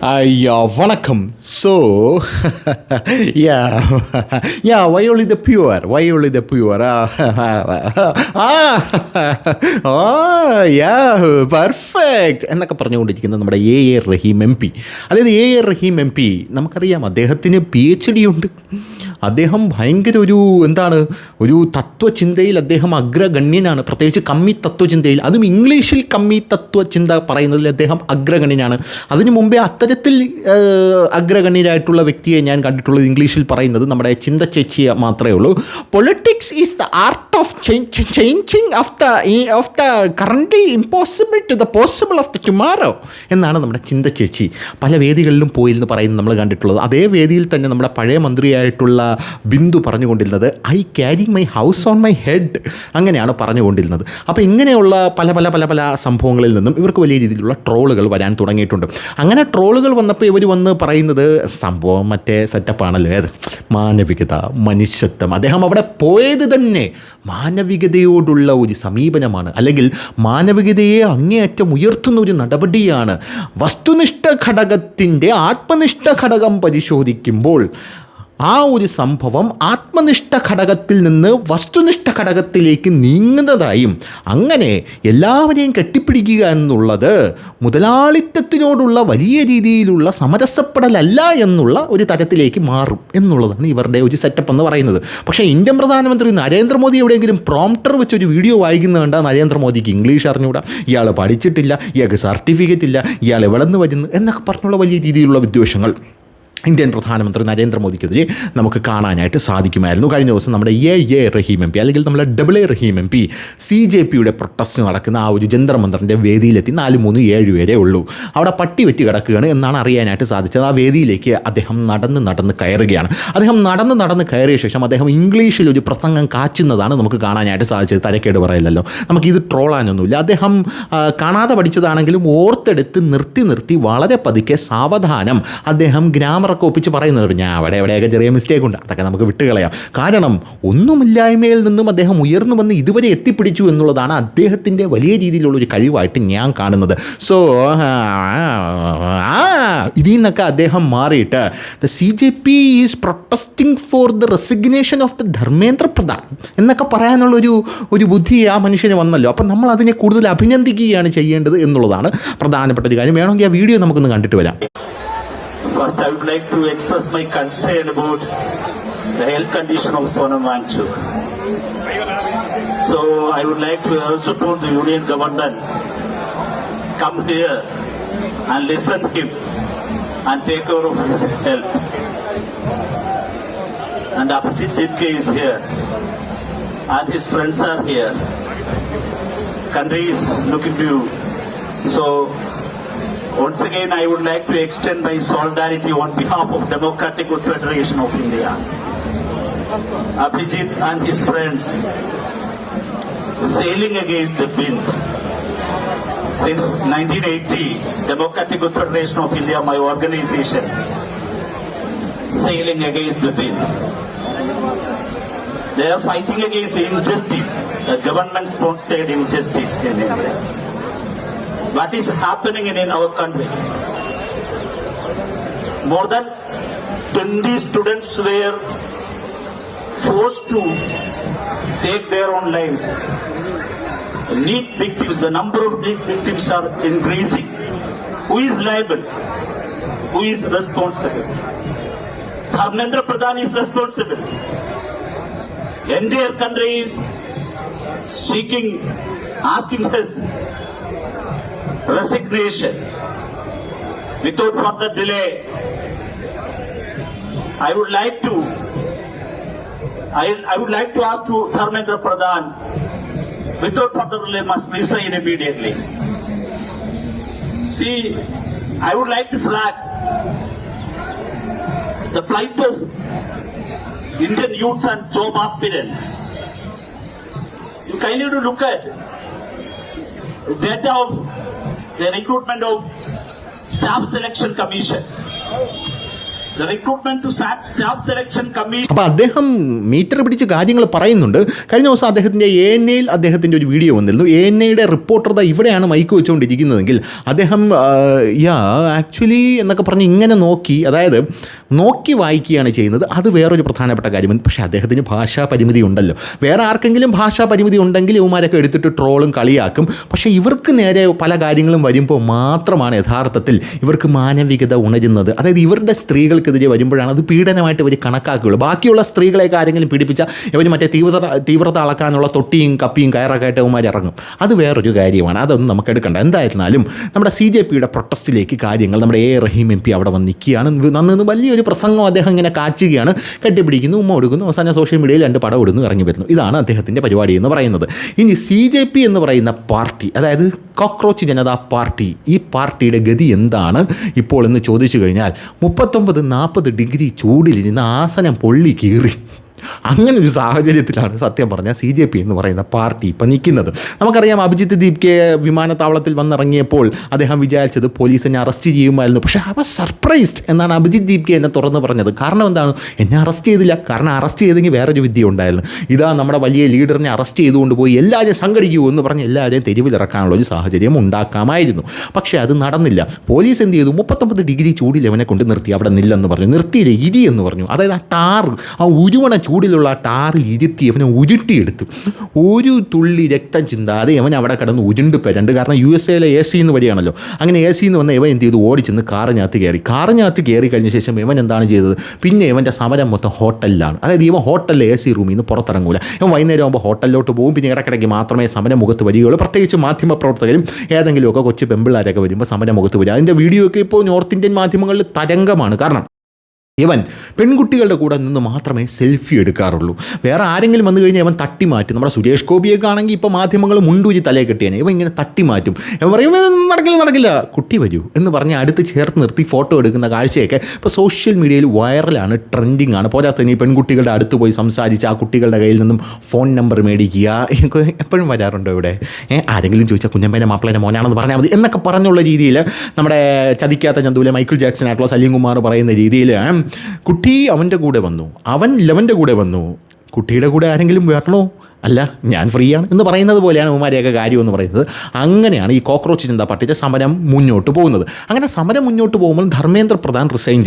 Vanakkam. So, why only the pure? Why only the pure? Perfect. എന്നൊക്കെ പറഞ്ഞുകൊണ്ടിരിക്കുന്നത് നമ്മുടെ A Rahim M P. അതായത് A Rahim M P നമുക്കറിയാം, അദ്ദേഹത്തിന് PhD ഉണ്ട്. അദ്ദേഹം ഭയങ്കര ഒരു തത്വചിന്തയിൽ അദ്ദേഹം അഗ്രഗണ്യനാണ്. പ്രത്യേകിച്ച് കമ്മി തത്വചിന്തയിൽ, അതും ഇംഗ്ലീഷിൽ കമ്മി തത്വചിന്ത പറയുന്നതിൽ അദ്ദേഹം അഗ്രഗണ്യനാണ്. അതിനു മുമ്പേ അത്തരത്തിൽ അഗ്രഗണ്യരായിട്ടുള്ള വ്യക്തിയെ ഞാൻ കണ്ടിട്ടുള്ളത് ഇംഗ്ലീഷിൽ പറയുന്നത് നമ്മുടെ ചിന്ത ചേച്ചിയെ മാത്രമേ ഉള്ളൂ. Politics is the art of changing of the currently impossible to the possible of the tomorrow എന്നാണ് നമ്മുടെ ചിന്ത ചേച്ചി പല വേദികളിലും പോയിരുന്ന് പറയുന്നത് നമ്മൾ കണ്ടിട്ടുള്ളത്. അതേ വേദിയിൽ തന്നെ നമ്മുടെ പഴയ മന്ത്രിയായിട്ടുള്ള ബിന്ദു പറഞ്ഞുകൊണ്ടിരുന്നത് I carry my house on my head, അങ്ങനെയാണ് പറഞ്ഞുകൊണ്ടിരുന്നത്. അപ്പോൾ ഇങ്ങനെയുള്ള പല പല പല പല സംഭവങ്ങളിൽ നിന്നും ഇവർക്ക് വലിയ രീതിയിലുള്ള ട്രോളുകൾ വരാൻ തുടങ്ങിയിട്ടുണ്ട്. അങ്ങനെ ട്രോളുകൾ വന്നപ്പോൾ ഇവർ വന്ന് പറയുന്നത് സംഭവം മറ്റേ സെറ്റപ്പാണല്ലോ, ഏത് മാനവികത, മനുഷ്യത്വം. അദ്ദേഹം അവിടെ പോയത് തന്നെ മാനവികതയോടുള്ള ഒരു സമീപനമാണ്, അല്ലെങ്കിൽ മാനവികതയെ അങ്ങേയറ്റം ഉയർത്തുന്ന ഒരു നടപടിയാണ്. വസ്തുനിഷ്ഠ ഘടകത്തിൻ്റെ ആത്മനിഷ്ഠ ഘടകം പരിശോധിക്കുമ്പോൾ ആ ഒരു സംഭവം ആത്മനിഷ്ഠ ഘടകത്തിൽ നിന്ന് വസ്തുനിഷ്ഠ ഘടകത്തിലേക്ക് നീങ്ങുന്നതായും, അങ്ങനെ എല്ലാവരെയും കെട്ടിപ്പിടിക്കുക എന്നുള്ളത് മുതലാളിത്തത്തിനോടുള്ള വലിയ രീതിയിലുള്ള സമരസപ്പെടലല്ല എന്നുള്ള ഒരു തരത്തിലേക്ക് മാറും എന്നുള്ളതാണ് ഇവരുടെ ഒരു സെറ്റപ്പ് എന്ന് പറയുന്നത്. പക്ഷേ ഇന്ത്യൻ പ്രധാനമന്ത്രി നരേന്ദ്രമോദി എവിടെയെങ്കിലും പ്രോംപ്റ്റർ വെച്ചൊരു വീഡിയോ വായിക്കുന്നത് കണ്ടാൽ നരേന്ദ്രമോദിക്ക് ഇംഗ്ലീഷ് അറിഞ്ഞുകൂടാ, ഇയാൾ പഠിച്ചിട്ടില്ല, ഇയാൾക്ക് സർട്ടിഫിക്കറ്റ് ഇല്ല, ഇയാൾ എവിടെ നിന്ന് വരുന്നു എന്നൊക്കെ പറഞ്ഞുള്ള വലിയ രീതിയിലുള്ള വിദ്വേഷങ്ങൾ ഇന്ത്യൻ പ്രധാനമന്ത്രി നരേന്ദ്രമോദിക്കെതിരെ നമുക്ക് കാണാനായിട്ട് സാധിക്കുമായിരുന്നു. കഴിഞ്ഞ ദിവസം നമ്മുടെ എ റഹീം എം പി, അല്ലെങ്കിൽ നമ്മുടെ AA റഹീം എം പി CJPയുടെ പ്രൊട്ടസ്റ്റ് നടക്കുന്ന ആ ഒരു ജന്തർ മന്ദറിൻ്റെ വേദിയിലെത്തി. 4-3-7 പേരേ ഉള്ളൂ. അവിടെ പട്ടി വെറ്റി കിടക്കുകയാണ് എന്നാണ് അറിയാനായിട്ട് സാധിച്ചത്. ആ വേദിയിലേക്ക് അദ്ദേഹം നടന്ന് കയറുകയാണ്. അദ്ദേഹം നടന്ന് കയറിയ ശേഷം അദ്ദേഹം ഇംഗ്ലീഷിൽ ഒരു പ്രസംഗം കാച്ചുന്നതാണ് നമുക്ക് കാണാനായിട്ട് സാധിച്ചത്. തരക്കേട് പറയില്ലല്ലോ, നമുക്കിത് ട്രോളാനൊന്നുമില്ല. അദ്ദേഹം കാണാതെ പഠിച്ചതാണെങ്കിലും ഓർത്തെടുത്ത് നിർത്തി വളരെ പതുക്കെ സാവധാനം അദ്ദേഹം ഗ്രാമർ ഒക്കെ ഒപ്പിച്ച് പറയുന്നത്. ഞാൻ എവിടെയൊക്കെ ചെറിയ മിസ്റ്റേക്ക് ഉണ്ട്, അതൊക്കെ നമുക്ക് വിട്ടുകളയാം. കാരണം ഒന്നുമില്ലായ്മയിൽ നിന്നും അദ്ദേഹം ഉയർന്നു വന്ന് ഇതുവരെ എത്തിപ്പിടിച്ചു എന്നുള്ളതാണ് അദ്ദേഹത്തിൻ്റെ വലിയ രീതിയിലുള്ളൊരു കഴിവായിട്ട് ഞാൻ കാണുന്നത്. സോ ഇതിൽ നിന്നൊക്കെ അദ്ദേഹം മാറിയിട്ട് the CJP is protesting for the resignation of the Dharmendra Pradhan എന്നൊക്കെ പറയാനുള്ളൊരു ബുദ്ധി ആ മനുഷ്യന് വന്നല്ലോ. അപ്പം നമ്മൾ അതിനെ കൂടുതൽ അഭിനന്ദിക്കുകയാണ് ചെയ്യേണ്ടത് എന്നുള്ളതാണ് പ്രധാനപ്പെട്ട ഒരു കാര്യം. വേണമെങ്കിൽ ആ വീഡിയോ നമുക്കൊന്ന് കണ്ടിട്ട് വരാം. First, I would like to express my concern about the health condition of Sonam Wangchuk. So, I would like to also put the Union government come here and listen to him and take care of his health. And Abhijit Didke is here, and his friends are here. The country is looking to you. So, once again, I would like to extend my solidarity on behalf of Democratic Federation of India. Abhijit and his friends sailing against the wind. Since 1980, Democratic Federation of India, my organization, sailing against the wind. They are fighting against the injustice, the government-sponsored injustice in India. What is happening in our country? More than 20 students were forced to take their own lives. NEET victims, the number of NEET victims are increasing. Who is liable? Who is responsible? Dharmendra Pradhan is responsible. Entire country is asking his resignation without further delay. I would like to ask to Dharmendra Pradhan, without further delay, must resign immediately. See, I would like to flag the plight of Indian youths and job aspirants. You kindly to look at the data of the recruitment of Staff Selection Commission. the recruitment to staff selection commission. അപ്പോൾ അദ്ദേഹം metre പിടിച്ച് കാര്യങ്ങൾ പറയുന്നുണ്ട്. കഴിഞ്ഞ ദിവസം അദ്ദേഹത്തിൻ്റെ ANAയിൽ അദ്ദേഹത്തിൻ്റെ ഒരു വീഡിയോ വന്നിരുന്നു. ANAയുടെ റിപ്പോർട്ടർ ഇവിടെയാണ് മൈക്ക് വെച്ചുകൊണ്ടിരിക്കുന്നതെങ്കിൽ അദ്ദേഹം ആക്ച്വലി എന്നൊക്കെ പറഞ്ഞ് ഇങ്ങനെ നോക്കി, അതായത് നോക്കി വായിക്കുകയാണ് ചെയ്യുന്നത്. അത് വേറൊരു പ്രധാനപ്പെട്ട കാര്യമാണ്. പക്ഷേ അദ്ദേഹത്തിന് ഭാഷാ പരിമിതി ഉണ്ടല്ലോ. വേറെ ആർക്കെങ്കിലും ഭാഷാ പരിമിതി ഉണ്ടെങ്കിൽ ഇവന്മാരൊക്കെ എടുത്തിട്ട് ട്രോളും കളിയാക്കും. പക്ഷേ ഇവർക്ക് നേരെ പല കാര്യങ്ങളും വരുമ്പോൾ മാത്രമാണ് യഥാർത്ഥത്തിൽ ഇവർക്ക് മാനവികത ഉണരുന്നത്. അതായത് ഇവരുടെ സ്ത്രീകൾക്കെതിരെ വരുമ്പോഴാണ് അത് പീഡനമായിട്ട് ഇവർ കണക്കാക്കുകയുള്ളൂ. ബാക്കിയുള്ള സ്ത്രീകളെയൊക്കെ ആരെങ്കിലും പീഡിപ്പിച്ചാൽ ഇവർ മറ്റേ തീവ്രത അളക്കാനുള്ള തൊട്ടിയും കപ്പിയും കയറൊക്കെ ആയിട്ട് ഇവന്മാർ ഇറങ്ങും. അത് വേറൊരു കാര്യമാണ്. അതൊന്നും നമുക്ക് എടുക്കണ്ട. എന്തായിരുന്നാലും നമ്മുടെ CJPയുടെ പ്രൊട്ടസ്റ്റിലേക്ക് കാര്യങ്ങൾ നമ്മുടെ A. റഹീം MP അവിടെ വന്ന് നിൽക്കുകയാണ്. നന്ന് വലിയൊരു പ്രസംഗം അദ്ദേഹം ഇങ്ങനെ കാച്ചുകയാണ്. കെട്ടിപ്പിടിക്കുന്നു, ഉമ്മ കൊടുക്കുന്നു, അവസാനം സോഷ്യൽ മീഡിയയിൽ 2 പടം ഇടുന്നു, ഇറങ്ങി വരുന്നു. ഇതാണ് അദ്ദേഹത്തിൻ്റെ പരിപാടി എന്ന് പറയുന്നത്. ഇനി CJP എന്ന് പറയുന്ന പാർട്ടി, അതായത് കോക്രോച്ച് ജനതാ പാർട്ടി, ഈ പാർട്ടിയുടെ ഗതി എന്താണ് ഇപ്പോൾ എന്ന് ചോദിച്ചു കഴിഞ്ഞാൽ 39-40 ഡിഗ്രി ചൂടിലിരുന്ന് ആസനം പൊള്ളി കീറി അങ്ങനെ ഒരു സാഹചര്യത്തിലാണ് സത്യം പറഞ്ഞാൽ CJP എന്ന് പറയുന്ന പാർട്ടി ഇപ്പം നിൽക്കുന്നത്. നമുക്കറിയാം, അഭിജിത്ത് ദീപ്കെ വിമാനത്താവളത്തിൽ വന്നിറങ്ങിയപ്പോൾ അദ്ദേഹം വിചാരിച്ചത് പോലീസ് എന്നെ അറസ്റ്റ് ചെയ്യുമായിരുന്നു. പക്ഷേ അവ സർപ്രൈസ്ഡ് എന്നാണ് അഭിജിത്ത് ദീപ്കെ എന്നെ തുറന്ന് പറഞ്ഞത്. കാരണം എന്താണ്? എന്നെ അറസ്റ്റ് ചെയ്തില്ല. കാരണം അറസ്റ്റ് ചെയ്തെങ്കിൽ വേറൊരു വിദ്യ ഉണ്ടായിരുന്നു. ഇതാ നമ്മുടെ വലിയ ലീഡറിനെ അറസ്റ്റ് ചെയ്തുകൊണ്ട് പോയി എല്ലാവരെയും സംഘടിക്കൂ എന്ന് പറഞ്ഞ് എല്ലാവരെയും തെരുവിലിറക്കാനുള്ള ഒരു സാഹചര്യം ഉണ്ടാക്കാമായിരുന്നു. പക്ഷേ അത് നടന്നില്ല. പോലീസ് എന്ത് ചെയ്തു? 39 ഡിഗ്രി ചൂടിൽ അവനെ കൊണ്ട് നിർത്തി. അവിടെ നില്ലെന്ന് പറഞ്ഞു, നിർത്തിയില്ല, ഇരി എന്ന് പറഞ്ഞു. അതായത് ആ ഉരുവണ ചൂടിലുള്ള ആ ടാറിൽ ഇരുത്തി അവനെ ഉരുട്ടിയെടുത്തു. ഒരു തുള്ളി രക്തം ചിന്താതെ അവൻ അവിടെ കിടന്ന് ഉരുണ്ട് പെരണ്ട്. കാരണം USA AC എന്ന് വരികയാണല്ലോ. അങ്ങനെ AC എന്ന് വന്ന ഇവൻ എന്ത് ചെയ്തു? ഓടിച്ചെന്ന് കാറിനകത്ത് കയറി കഴിഞ്ഞ ശേഷം ഇവൻ എന്താണ് ചെയ്തത്? പിന്നെ ഇവൻ്റെ സമരം മൊത്തം ഹോട്ടലിലാണ്. അതായത് ഇവൻ ഹോട്ടലിലെ AC റൂമിൽ നിന്ന് പുറത്തിറങ്ങൂല. ഇവൻ വൈകുന്നേരം ആകുമ്പോൾ ഹോട്ടലിലോട്ട് പോകും. പിന്നെ ഇടയ്ക്കിടയ്ക്ക് മാത്രമേ സമരമുഖത്ത് വരികയുള്ളൂ. പ്രത്യേകിച്ച് മാധ്യമപ്രവർത്തകരും ഏതെങ്കിലുമൊക്കെ കൊച്ചു പെമ്പിള്ളാരൊക്കെ വരുമ്പോൾ സമരമുഖത്ത് വരിക. അതിൻ്റെ വീഡിയോ ഒക്കെ ഇപ്പോൾ നോർത്ത് ഇന്ത്യൻ മാധ്യമങ്ങളിൽ തരംഗമാണ്. കാരണം ഇവൻ പെൺകുട്ടികളുടെ കൂടെ നിന്ന് മാത്രമേ സെൽഫി എടുക്കാറുള്ളൂ. വേറെ ആരെങ്കിലും വന്നു കഴിഞ്ഞാൽ അവൻ തട്ടി മാറ്റും. നമ്മുടെ സുരേഷ് ഗോപിയൊക്കെ ആണെങ്കിൽ ഇപ്പോൾ മാധ്യമങ്ങൾ മുണ്ടൂരി തലയെ കെട്ടിയാണ്. ഇവൻ ഇങ്ങനെ തട്ടി മാറ്റും. ഇവൻ പറയും നടക്കില്ല കുട്ടി വരൂ എന്ന് പറഞ്ഞ് അടുത്ത് ചേർത്ത് നിർത്തി ഫോട്ടോ എടുക്കുന്ന കാഴ്ചയൊക്കെ ഇപ്പോൾ സോഷ്യൽ മീഡിയയിൽ വൈറലാണ്, ട്രെൻഡിങ് ആണ്. പോരാത്തതിന് ഈ പെൺകുട്ടികളുടെ അടുത്ത് പോയി സംസാരിച്ച് ആ കുട്ടികളുടെ കയ്യിൽ നിന്നും ഫോൺ നമ്പർ മേടിക്കുക. എനിക്ക് എപ്പോഴും വരാറുണ്ടോ ഇവിടെ? ആരെങ്കിലും ചോദിച്ചാൽ കുഞ്ഞമ്മേനെ മാപ്പിളേനെ മോനാണെന്ന് പറഞ്ഞാൽ മതി എന്നൊക്കെ പറഞ്ഞുള്ള രീതിയിൽ നമ്മുടെ ചതിക്കാത്ത ചന്തുവിലെ മൈക്കിൾ ജാക്സൺ ആയിട്ടുള്ള സലീം കുമാർ പറയുന്ന രീതിയിൽ കുട്ടി അവൻ്റെ കൂടെ വന്നു, അവൻ ലവൻ്റെ കൂടെ വന്നു, കുട്ടിയുടെ കൂടെ ആരെങ്കിലും വരണോ? അല്ല, ഞാൻ ഫ്രീ ആണ് എന്ന് പറയുന്നത് പോലെയാണ് ഉമ്മാരെയൊക്കെ കാര്യം എന്ന് പറയുന്നത്. അങ്ങനെയാണ് ഈ കോക്രോച്ച് ജനതാ പാർട്ടിയുടെ സമരം മുന്നോട്ട് പോകുന്നത്. അങ്ങനെ സമരം മുന്നോട്ട് പോകുമ്പോൾ ധർമ്മേന്ദ്ര പ്രധാൻ റിസൈൻ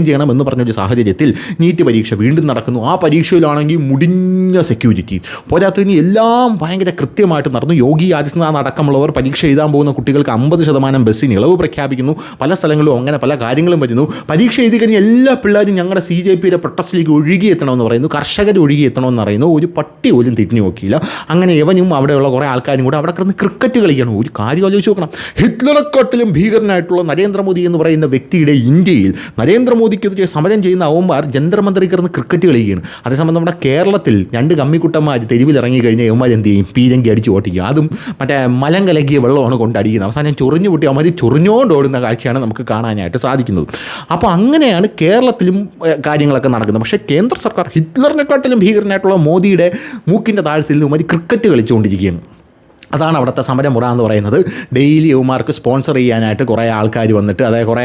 ചെയ്യണം എന്ന് പറഞ്ഞൊരു സാഹചര്യത്തിൽ നീറ്റ് പരീക്ഷ വീണ്ടും നടക്കുന്നു. ആ പരീക്ഷയിലാണെങ്കിൽ മുടിഞ്ഞ സെക്യൂരിറ്റി, പോരാത്തതിന് എല്ലാം ഭയങ്കര കൃത്യമായിട്ട് നടന്നു. യോഗി ആദിത്യനാഥ് അടക്കമുള്ളവർ പരീക്ഷ എഴുതാൻ പോകുന്ന കുട്ടികൾക്ക് 50% ബസ്സിന് ഇളവ് പ്രഖ്യാപിക്കുന്നു. പല സ്ഥലങ്ങളിലും അങ്ങനെ പല കാര്യങ്ങളും വരുന്നു. പരീക്ഷ എഴുതി കഴിഞ്ഞ് എല്ലാ പിള്ളേരും ഞങ്ങളുടെ CJPയുടെ പ്രൊട്ടസ്റ്റിലേക്ക് ഒഴുകിയെത്തണമെന്ന് പറയുന്നു. കർഷകർ ഒഴുകിയെത്തണമെന്ന് പറയുന്നു. ഒരു പട്ടി പോലും തിരിഞ്ഞു നോക്കിയില്ല. അങ്ങനെ ഇവനും അവിടെയുള്ള കുറേ ആൾക്കാരും കൂടെ അവിടെ കിടന്ന് ക്രിക്കറ്റ് കളിക്കണം. ഒരു കാര്യം ആലോചിച്ച് നോക്കണം, ഹിറ്റ്ലറെക്കാട്ടിലും ഭീകരനായിട്ടുള്ള നരേന്ദ്രമോദി എന്ന് പറയുന്ന വ്യക്തിയുടെ ഇന്ത്യയിൽ നരേന്ദ്രമോദിക്കെതിരെ സമരം ചെയ്യുന്ന അവന്മാർ ജന്തർ മന്ദിറിൽ കിടന്ന് ക്രിക്കറ്റ് കളിക്കുകയാണ്. അതേസമയം നമ്മുടെ കേരളത്തിൽ 2 കമ്മിക്കുട്ടന്മാർ തെരുവിലിറങ്ങി കഴിഞ്ഞാൽ അവന്മാർ എന്ത് ചെയ്യും? പീരങ്കി അടിച്ച് ഓട്ടിക്കുക. അതും മറ്റേ മലം കലക്കിയ വെള്ളമാണ് കൊണ്ടടിക്കുന്നത്. അവസാനം ചൊറിഞ്ഞു പൊട്ടി അവന്മാർ ചൊറിഞ്ഞുകൊണ്ട് ഓടുന്ന കാഴ്ചയാണ് നമുക്ക് കാണാനായിട്ട് സാധിക്കുന്നത്. അപ്പോൾ അങ്ങനെയാണ് കേരളത്തിലും കാര്യങ്ങളൊക്കെ നടക്കുന്നത്. പക്ഷേ കേന്ദ്ര സർക്കാർ ഹിറ്റ്ലറിനെക്കാട്ടിലും ഭീകരനായിട്ടുള്ള മോദിയുടെ മൂക്കിൻ്റെ താഴത്തിൽ നിന്ന് ക്രിക്കറ്റ് കളിച്ചുകൊണ്ടിരിക്കുകയാണ്. അതാണ് അവിടുത്തെ സമരമുറ എന്ന് പറയുന്നത്. ഡെയിലി യുവമാർക്ക് സ്പോൺസർ ചെയ്യാനായിട്ട് കുറേ ആൾക്കാർ വന്നിട്ട്, അതായത് കുറേ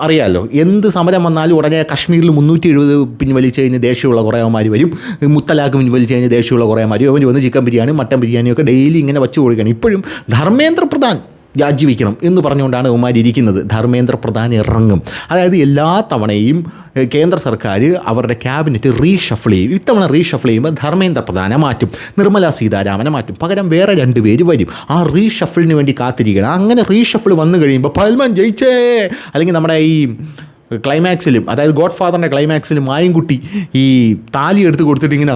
അറിയാമല്ലോ, എന്ത് സമരം വന്നാലും ഉടനെ കശ്മീരിൽ 370 പിൻവലിച്ച് കഴിഞ്ഞ് ദേഷ്യമുള്ള കുറേ അവന്മാർ വരും, മുത്തലാഖ് പിൻവലിച്ച് കഴിഞ്ഞ് ദേഷ്യമുള്ള കുറേ മാർ അവർ വന്ന് ചിക്കൻ ബിരിയാണി മട്ടൻ ബിരിയാണിയൊക്കെ ഡെയിലി ഇങ്ങനെ വച്ചു കൊടുക്കുകയാണ്. ഇപ്പോഴും ധർമ്മേന്ദ്ര പ്രധാൻ രാജിവെക്കണം എന്ന് പറഞ്ഞുകൊണ്ടാണ് ഉമാരിയിരിക്കുന്നത്. ധർമ്മേന്ദ്ര പ്രധാൻ ഇറങ്ങും. അതായത് എല്ലാ തവണയും കേന്ദ്ര സർക്കാർ അവരുടെ ക്യാബിനറ്റ് റീഷഫിൾ ചെയ്യും. ഇത്തവണ റീഷഫിൾ ചെയ്യുമ്പോൾ ധർമ്മേന്ദ്ര പ്രധാനെ മാറ്റും, നിർമ്മല സീതാരാമനെ മാറ്റും, പകരം വേറെ 2 പേര് വരും. ആ റീഷഫിളിന് വേണ്ടി കാത്തിരിക്കണം. അങ്ങനെ റീഷഫിൾ വന്നു കഴിയുമ്പോൾ പൽമാൻ ജയിച്ചേ, അല്ലെങ്കിൽ നമ്മുടെ ഈ ക്ലൈമാക്സിലും, അതായത് ഗോഡ് ഫാദറിൻ്റെ ക്ലൈമാക്സിലും മായൻകുട്ടി ഈ താലി എടുത്ത് കൊടുത്തിട്ട് ഇങ്ങനെ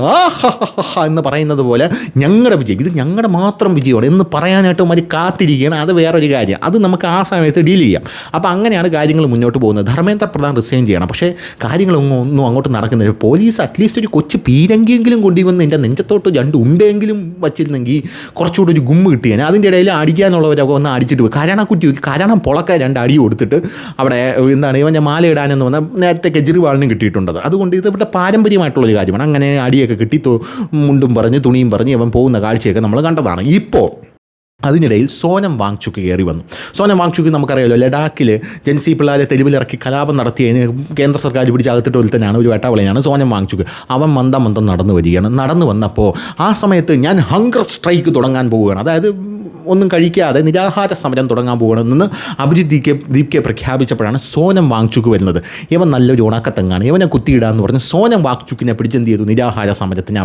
എന്ന് പറയുന്നത് പോലെ ഞങ്ങളുടെ വിജയം, ഇത് ഞങ്ങളുടെ മാത്രം വിജയമാണ് എന്ന് പറയാനായിട്ട് മതി കാത്തിരിക്കുകയാണ്. അത് വേറൊരു കാര്യം, അത് നമുക്ക് ആ സമയത്ത് ഡീൽ ചെയ്യാം. അപ്പോൾ അങ്ങനെയാണ് കാര്യങ്ങൾ മുന്നോട്ട് പോകുന്നത്. ധർമ്മേന്ദ്ര പ്രധാൻ റിസൈൻ ചെയ്യണം. പക്ഷേ കാര്യങ്ങളൊന്നും അങ്ങോട്ട് നടക്കുന്നില്ല. പോലീസ് അറ്റ്ലീസ്റ്റ് ഒരു കൊച്ചു പീരങ്കിയെങ്കിലും കൊണ്ടുവന്ന് എൻ്റെ നെഞ്ചത്തോട്ട് 2 ഉണ്ടെങ്കിലും വച്ചിരുന്നെങ്കിൽ കുറച്ചുകൂടി ഒരു ഗുമ്മ് കിട്ടിയാണ്. അതിൻ്റെ ഇടയിൽ അടിക്കാനുള്ളവരൊക്കെ ഒന്ന് അടിച്ചിട്ട് പോയി കരണക്കുറ്റി കാരണം പൊളക്ക 2 അടി കൊടുത്തിട്ട് അവിടെ എന്താണ് ഇവൻ്റെ മാല ഇടാനെന്ന് വന്നാൽ നേരത്തെ കെജ്രിവാളിനും കിട്ടിയിട്ടുണ്ടത്. അതുകൊണ്ട് ഇത് ഇവിടെ പാരമ്പര്യമായിട്ടുള്ളൊരു കാര്യമാണ്. അങ്ങനെ അടിയൊക്കെ കിട്ടി മുണ്ടും പറഞ്ഞ് തുണിയും പറഞ്ഞ് അവൻ പോകുന്ന കാഴ്ചയൊക്കെ നമ്മൾ കണ്ടതാണ്. ഇപ്പോൾ അതിനിടയിൽ സോനം വാങ്ചുക്ക് കയറി വന്നു. സോനം വാങ്ചുക്ക് നമുക്കറിയാമല്ലോ, ലഡാക്കിൽ ജൻസി പിള്ളേരെ തെരുവിലിറക്കി കലാപം നടത്തിയതിന് കേന്ദ്ര സർക്കാർ പിടിച്ചകത്തിട്ട് പോലത്തന്നെയാണ്, ഒരു വേട്ടാവളിയാണ് സോനം വാങ്ചുക്ക്. അവൻ മന്ദം നടന്നു വരികയാണ്. നടന്നു വന്നപ്പോൾ ആ സമയത്ത് ഞാൻ ഹങ്കർ സ്ട്രൈക്ക് തുടങ്ങാൻ പോവുകയാണ്, അതായത് ഒന്നും കഴിക്കാതെ നിരാഹാര സമരം തുടങ്ങാൻ പോകണമെന്ന് അഭിജിത്ത് ദീപ് കെ പ്രഖ്യാപിച്ചപ്പോഴാണ് സോനം വാങ്ചുക്ക് വരുന്നത്. ഇവൻ നല്ലൊരു ഉണക്കത്തെങ്ങാണ്, ഇവനെ കുത്തിയിടാന്ന് പറഞ്ഞ് സോനം വാങ്ചുക്കിനെ പിടിച്ചെന്ത് ചെയ്തു, നിരാഹാര സമരത്തിന്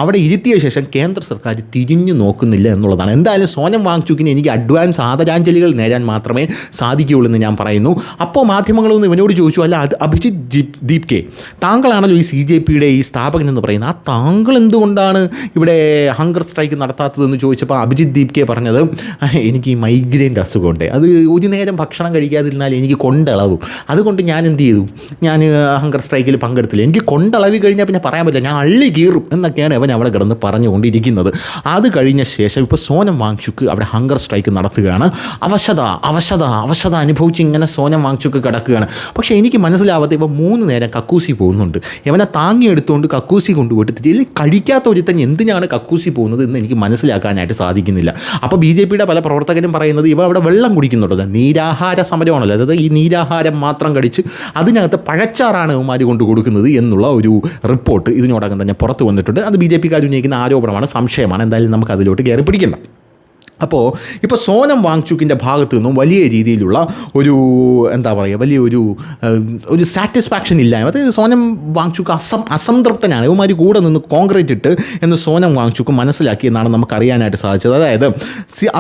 അവിടെ ഇരുത്തിയ ശേഷം കേന്ദ്ര സർക്കാർ തിരിഞ്ഞു നോക്കുന്നില്ല എന്നുള്ളതാണ്. എന്തായാലും സോനം വാങ്ചുക്കിന് എനിക്ക് അഡ്വാൻസ് ആദരാഞ്ജലികൾ നേരാൻ മാത്രമേ സാധിക്കുകയുള്ളൂ എന്ന് ഞാൻ പറയുന്നു. അപ്പോൾ മാധ്യമങ്ങളൊന്നും ഇവനോട് ചോദിച്ചു, അല്ല അഭിജിത്ത് ദീപ് കെ, താങ്കളാണല്ലോ ഈ CJPയുടെ ഈ സ്ഥാപകൻ എന്ന് പറയുന്നത്, ആ താങ്കൾ എന്തുകൊണ്ടാണ് ഇവിടെ ഹങ്കർ സ്ട്രൈക്ക് നടത്താത്തതെന്ന് ചോദിച്ചപ്പോൾ അഭിജിത്ത് ദീപ് കെ പറഞ്ഞത്, എനിക്ക് ഈ മൈഗ്രെയിൻ്റെ അസുഖമുണ്ട്, അത് ഒരു നേരം ഭക്ഷണം കഴിക്കാതിരുന്നാൽ എനിക്ക് കൊണ്ടളവും, അതുകൊണ്ട് ഞാൻ എന്ത് ചെയ്തു, ഞാൻ ഹങ്കർ സ്ട്രൈക്കിൽ പങ്കെടുത്തില്ല, എനിക്ക് കൊണ്ടളവി കഴിഞ്ഞാൽ പിന്നെ പറയാൻ പറ്റില്ല, ഞാൻ അള്ളി കീറും എന്നൊക്കെയാണ് അവൻ അവിടെ കിടന്ന് പറഞ്ഞുകൊണ്ടിരിക്കുന്നത്. അത് കഴിഞ്ഞ ശേഷം ഇപ്പോൾ സോനം വാങ്ചുക്ക് അവിടെ ഹങ്കർ സ്ട്രൈക്ക് നടത്തുകയാണ്. അവശത അനുഭവിച്ച് ഇങ്ങനെ സോനം വാങ്ചുക്ക് കിടക്കുകയാണ്. പക്ഷേ എനിക്ക് മനസ്സിലാവാതെ ഇവ 3 നേരം കക്കൂസി പോകുന്നുണ്ട്. ഇവനെ താങ്ങിയെടുത്തുകൊണ്ട് കക്കൂസി കൊണ്ടുപോയിട്ട് ഇതിൽ കഴിക്കാത്ത ഒരുത്തൻ എന്തിനാണ് കക്കൂസി പോകുന്നത് എന്ന് എനിക്ക് മനസ്സിലാക്കാനായിട്ട് സാധിക്കുന്നില്ല. അപ്പോൾ BJPയുടെ പല പ്രവർത്തകരും പറയുന്നത് ഇവ അവിടെ വെള്ളം കുടിക്കുന്നുണ്ടല്ലോ, നീരാഹാര സമരമാണല്ലോ, അതായത് ഈ നീരാഹാരം മാത്രം കഴിച്ച് അതിനകത്ത് പഴച്ചാറാണ് ഇവന്മാർ കൊണ്ട് കൊടുക്കുന്നത് എന്നുള്ള ഒരു റിപ്പോർട്ട് ഇതിനോടകം തന്നെ പുറത്ത് വന്നിട്ടുണ്ട്. അത് BJPക്കാർ ഉന്നയിക്കുന്ന ആരോപണമാണ്, സംശയമാണ്. എന്തായാലും നമുക്ക് അതിലോട്ട് കയറി പിടിക്കണ്ട. അപ്പോൾ ഇപ്പോൾ സോനം വാങ്ചുക്കിൻ്റെ ഭാഗത്തു നിന്നും വലിയ രീതിയിലുള്ള ഒരു എന്താ പറയുക, വലിയൊരു സാറ്റിസ്ഫാക്ഷൻ ഇല്ലായ്മ. അതായത് സോനം വാങ്ചുക്ക് അസംതൃപ്തനാണ്, ഇവന്മാർ കൂടെ നിന്ന് കോൺക്രീറ്റ് ഇട്ട് എന്ന് സോനം വാങ്ചുക്ക് മനസ്സിലാക്കിയെന്നാണ് നമുക്കറിയാനായിട്ട് സാധിച്ചത്. അതായത്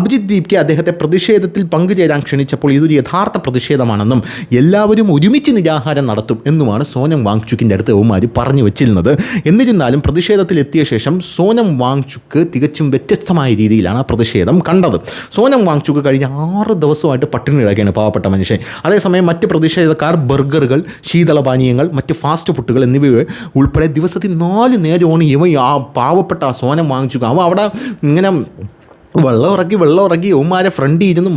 അഭിജിത്ത് ദീപ് കെ അദ്ദേഹത്തെ പ്രതിഷേധത്തിൽ പങ്കുചേരാൻ ക്ഷണിച്ചപ്പോൾ ഇതൊരു യഥാർത്ഥ പ്രതിഷേധമാണെന്നും എല്ലാവരും ഒരുമിച്ച് നിരാഹാരം നടത്തും എന്നുമാണ് സോനം വാങ്ചുക്കിൻ്റെ അടുത്ത് ഇവന്മാർ പറഞ്ഞു വെച്ചിരുന്നത്. എന്നിരുന്നാലും പ്രതിഷേധത്തിലെത്തിയ ശേഷം സോനം വാങ്ചുക്ക് തികച്ചും വ്യത്യസ്തമായ രീതിയിലാണ് ആ പ്രതിഷേധം കണ്ടത്. സോനം വാങ്ചുക്ക് കഴിഞ്ഞ 6 ദിവസമായിട്ട് പട്ടിണി കിടക്കുകയാണ് പാവപ്പെട്ട മനുഷ്യൻ. അതേസമയം മറ്റ് പ്രതിഷേധക്കാർ ബർഗറുകൾ, ശീതളപാനീയങ്ങൾ, മറ്റ് ഫാസ്റ്റ് ഫുഡുകൾ എന്നിവ ഉൾപ്പെടെ ദിവസത്തിൽ 4 നേരമാണ് ഇവ ആ പാവപ്പെട്ട സോനം വാങ്ചുക്ക് അവൻ അവിടെ ഇങ്ങനെ വെള്ളം ഇറക്കി ഉമ്മാരെ ഫ്രണ്ട് ഇരുന്ന്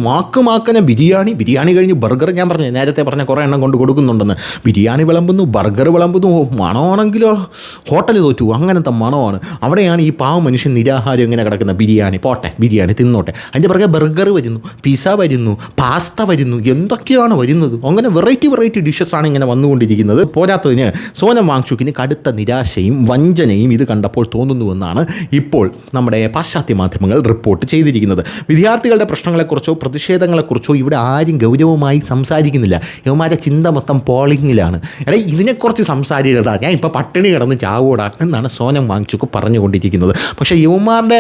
മാക്കനെ ബിരിയാണി കഴിഞ്ഞ് ബർഗർ, ഞാൻ പറഞ്ഞു നേരത്തെ പറഞ്ഞ കുറേ എണ്ണം കൊണ്ട് കൊടുക്കുന്നുണ്ടെന്ന്, ബിരിയാണി വിളമ്പുന്നു, ബർഗർ വിളമ്പുന്നു, മണമാണെങ്കിലോ ഹോട്ടൽ തോറ്റു, അങ്ങനത്തെ മണമാണ്. അവിടെയാണ് ഈ പാവ മനുഷ്യൻ നിരാഹാരം ഇങ്ങനെ കിടക്കുന്ന. ബിരിയാണി തിന്നോട്ടെ, അതിൻ്റെ പുറകെ ബർഗർ വരുന്നു, പിസ്സ വരുന്നു, പാസ്ത വരുന്നു, എന്തൊക്കെയാണ് വരുന്നത്. അങ്ങനെ വെറൈറ്റി ഡിഷസാണ് ഇങ്ങനെ വന്നുകൊണ്ടിരിക്കുന്നത്. പോരാത്തതിന് സോനം വാങ്ചുക്കിന് കടുത്ത നിരാശയും വഞ്ചനയും ഇത് കണ്ടപ്പോൾ തോന്നുന്നുവെന്നാണ് ഇപ്പോൾ നമ്മുടെ പാശ്ചാത്യ മാധ്യമങ്ങൾ റിപ്പോർട്ട് ചെയ്തിരിക്കുന്നത്. വിദ്യാർത്ഥികളുടെ പ്രശ്നങ്ങളെക്കുറിച്ചോ പ്രതിഷേധങ്ങളെക്കുറിച്ചോ ഇവിടെ ആരും ഗൗരവമായി സംസാരിക്കുന്നില്ല. യവന്മാരുടെ ചിന്ത മൊത്തം പോളിങ്ങിലാണ്. ഇതിനെക്കുറിച്ച് സംസാരിക്കടാ, ഞാൻ ഇപ്പോൾ പട്ടിണി കിടന്ന് ചാവൂടാ എന്നാണ് സോനം വാങ്ചുക്ക് പറഞ്ഞുകൊണ്ടിരിക്കുന്നത്. പക്ഷേ യവന്മാരുടെ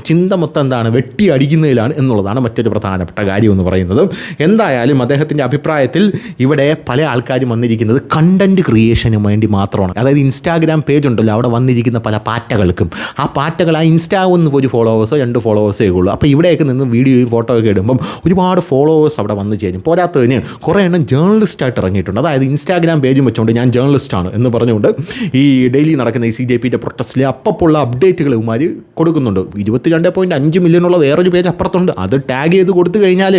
ചിന്ത മൊത്തം എന്താണ്, വെട്ടി അടിക്കുന്നതിലാണ് എന്നുള്ളതാണ് മറ്റൊരു പ്രധാനപ്പെട്ട കാര്യം എന്ന് പറയുന്നത്. എന്തായാലും അദ്ദേഹത്തിൻ്റെ അഭിപ്രായത്തിൽ ഇവിടെ പല ആൾക്കാരും വന്നിരിക്കുന്നത് കണ്ടൻറ്റ് ക്രിയേഷന് വേണ്ടി മാത്രമാണ്. അതായത് ഇൻസ്റ്റാഗ്രാം പേജ് ഉണ്ടല്ലോ, അവിടെ വന്നിരിക്കുന്ന പല പാറ്റകൾക്കും ആ പാറ്റകൾ ആ ഇൻസ്റ്റാ ഒരു ഫോളോവേഴ്സോ 2 ഫോളോവേഴ്സോ ഉള്ളൂ. അപ്പോൾ ഇവിടെയൊക്കെ നിന്ന് വീഡിയോയും ഫോട്ടോ ഒക്കെ ഇടുമ്പം ഒരുപാട് ഫോളോവേഴ്സ് അവിടെ വന്ന് ചേരും. പോരാത്തതിന് കുറേ എണ്ണം ജേർണലിസ്റ്റായിട്ട് ഇറങ്ങിയിട്ടുണ്ട്. അതായത് ഇൻസ്റ്റാഗ്രാം പേജും വെച്ചുകൊണ്ട് ഞാൻ ജേർണലിസ്റ്റാണ് എന്ന് പറഞ്ഞുകൊണ്ട് ഈ ഡെയിലി നടക്കുന്ന ഈ CJPയുടെ പ്രൊട്ടസ്റ്റിലെ അപ്പപ്പോൾ അപ്ഡേറ്റുകൾ ഇവന്മാർ കൊടുക്കുന്നുണ്ട്. 22.5 മില്യണുള്ള വേറൊരു പേജ് അപ്പുറത്തുണ്ട്. അത് ടാഗ് ചെയ്ത് കൊടുത്തു കഴിഞ്ഞാൽ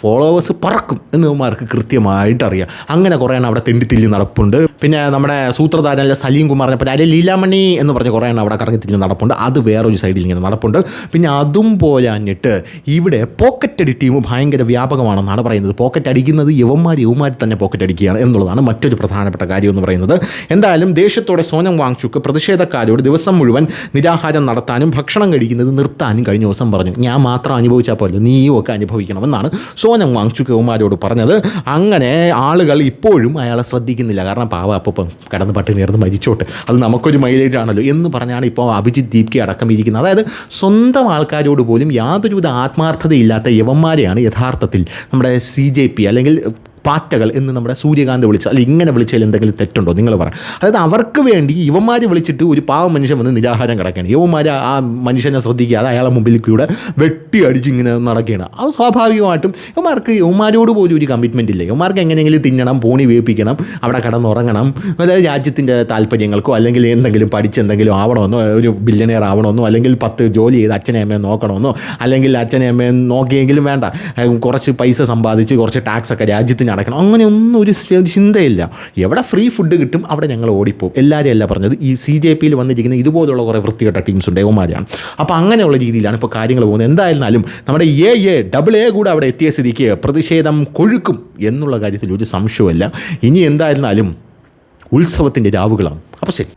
ഫോളോവേഴ്സ് പറക്കും എന്ന് ഇവന്മാർക്ക് കൃത്യമായിട്ട് അറിയാം. അങ്ങനെ കുറേ എണ്ണം അവിടെ തെണ്ടിത്തിരിഞ്ഞ് നടപ്പുണ്ട്. പിന്നെ നമ്മുടെ സൂത്രധാരനിലെ സലീം കുമാറിനെ പോലെ അല്ലെ ലീലാമണി എന്ന് പറഞ്ഞ് കുറേ എണ്ണം അവിടെ കറങ്ങിത്തിരിഞ്ഞ് നടപ്പുണ്ട്. അത് വേറൊരു സൈഡിൽ ഇങ്ങനെ നടപ്പുണ്ട്. പിന്നെ അതും പോരാഞ്ഞിട്ട് ഇവിടെ പോക്കറ്റ് അടി ടീം ഭയങ്കര വ്യാപകമാണെന്നാണ് പറയുന്നത്. പോക്കറ്റ് അടിക്കുന്നത് യവന്മാർ തന്നെ പോക്കറ്റ് അടിക്കുകയാണ് എന്നുള്ളതാണ് മറ്റൊരു പ്രധാനപ്പെട്ട കാര്യം എന്ന് പറയുന്നത്. എന്തായാലും ദേഷ്യത്തോടെ സോനം വാങ്ചുക്ക് പ്രതിഷേധക്കാരോട് ദിവസം മുഴുവൻ നിരാഹാരം നടത്താനും ഭക്ഷണം കഴിക്കുന്നത് നിർത്താനും കഴിഞ്ഞ ദിവസം പറഞ്ഞു. ഞാൻ മാത്രം അനുഭവിച്ചാൽ പോലെ നീയും ഒക്കെ അനുഭവിക്കണമെന്നാണ് സോനം വാങ്ചുക്ക് യവന്മാരോട് പറഞ്ഞത്. അങ്ങനെ ആളുകൾ ഇപ്പോഴും അയാളെ ശ്രദ്ധിക്കുന്നില്ല. കാരണം പാവ അപ്പം കടന്ന് പട്ടിണി കിടന്ന് മരിച്ചോട്ടെ, അത് നമുക്കൊരു മൈലേജ് ആണല്ലോ എന്ന് പറഞ്ഞാണ് ഇപ്പോൾ അഭിജിത്ത് ദീപ് കെ അടക്കം ഇരിക്കുന്നത്. അതായത് സ്വന്തം ആൾക്കാരോട് പോലും യാതൊരുവിധ ആത്മാർത്ഥതയില്ലാത്ത യവന്മാരെയാണ് യഥാർത്ഥത്തിൽ നമ്മുടെ CJP അല്ലെങ്കിൽ പാറ്റകൾ എന്ന് നമ്മുടെ സൂര്യകാന്ത് വിളിച്ച, അല്ലെങ്കിൽ ഇങ്ങനെ വിളിച്ചാൽ എന്തെങ്കിലും തെറ്റുണ്ടോ നിങ്ങൾ പറ. അതായത് അവർക്ക് വേണ്ടി ഇവന്മാർ വിളിച്ചിട്ട് ഒരു പാവ മനുഷ്യൻ വന്ന് നിരാഹാരം കിടക്കുകയാണ്. യവന്മാർ ആ മനുഷ്യനെ ശ്രദ്ധിക്കാതെ അയാളെ മുമ്പിൽ കൂടെ വെട്ടി അടിച്ച് ഇങ്ങനെ നടക്കുകയാണ്. അത് സ്വാഭാവികമായിട്ടും യവന്മാരോട് പോലും ഒരു കമ്മിറ്റ്മെൻ്റ് ഇല്ല. യവന്മാർക്ക് എങ്ങനെയെങ്കിലും തിന്നണം, പോണി വേപ്പിക്കണം, അവിടെ കിടന്നുറങ്ങണം, അതായത് രാജ്യത്തിൻ്റെ താല്പര്യങ്ങൾക്കോ അല്ലെങ്കിൽ എന്തെങ്കിലും പഠിച്ചെന്തെങ്കിലും ആവണമെന്നോ, ഒരു ബില്യനെയർ ആവണമെന്നോ, അല്ലെങ്കിൽ 10 ജോലി ചെയ്ത് അച്ഛനെ അമ്മയെ നോക്കണമെന്നോ, അല്ലെങ്കിൽ അച്ഛനെ അമ്മയെ നോക്കിയെങ്കിലും വേണ്ട കുറച്ച് പൈസ സമ്പാദിച്ച് കുറച്ച് ടാക്സൊക്കെ രാജ്യത്തിന് അടയ്ക്കണം, അങ്ങനെ ഒന്നും ഒരു ചിന്തയില്ല. എവിടെ ഫ്രീ ഫുഡ് കിട്ടും അവിടെ ഞങ്ങൾ ഓടിപ്പോവും. എല്ലാവരും അല്ല പറഞ്ഞത്, ഈ CJP വന്നിരിക്കുന്ന ഇതുപോലുള്ള കുറേ വൃത്തികെട്ട ടീംസ് ഉണ്ട്, യവന്മാരാണ്. അപ്പോൾ അങ്ങനെയുള്ള രീതിയിലാണ് ഇപ്പോൾ കാര്യങ്ങൾ പോകുന്നത്. എന്തായിരുന്നാലും നമ്മുടെ AA കൂടെ അവിടെ എത്തിയ സ്ഥിതിക്ക് പ്രതിഷേധം കൊഴുക്കും എന്നുള്ള കാര്യത്തിൽ ഒരു സംശയവുമില്ല. ഇനി എന്തായിരുന്നാലും ഉത്സവത്തിൻ്റെ രാവുകളാണ്. അപ്പോൾ ശരി.